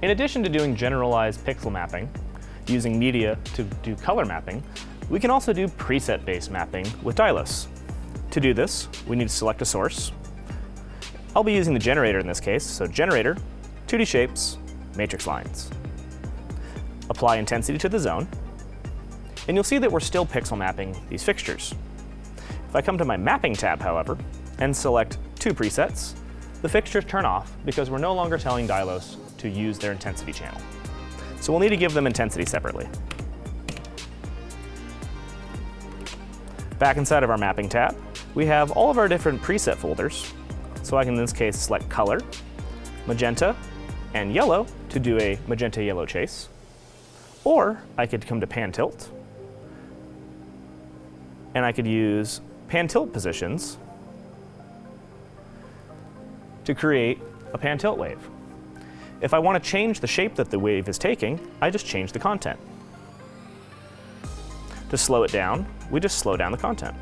In addition to doing generalized pixel mapping, using media to do color mapping, we can also do preset-based mapping with Dylos. To do this, we need to select a source. I'll be using the generator in this case, so generator, 2D shapes, matrix lines. Apply intensity to the zone, and you'll see that we're still pixel mapping these fixtures. If I come to my mapping tab, however, and select 2 presets, the fixtures turn off because we're no longer telling Dylos to use their intensity channel. So we'll need to give them intensity separately. Back inside of our mapping tab, we have all of our different preset folders. So I can in this case select color, magenta, and yellow to do a magenta yellow chase. Or I could come to pan tilt, and I could use pan tilt positions to create a pan tilt wave. If I want to change the shape that the wave is taking, I just change the content. To slow it down, we just slow down the content.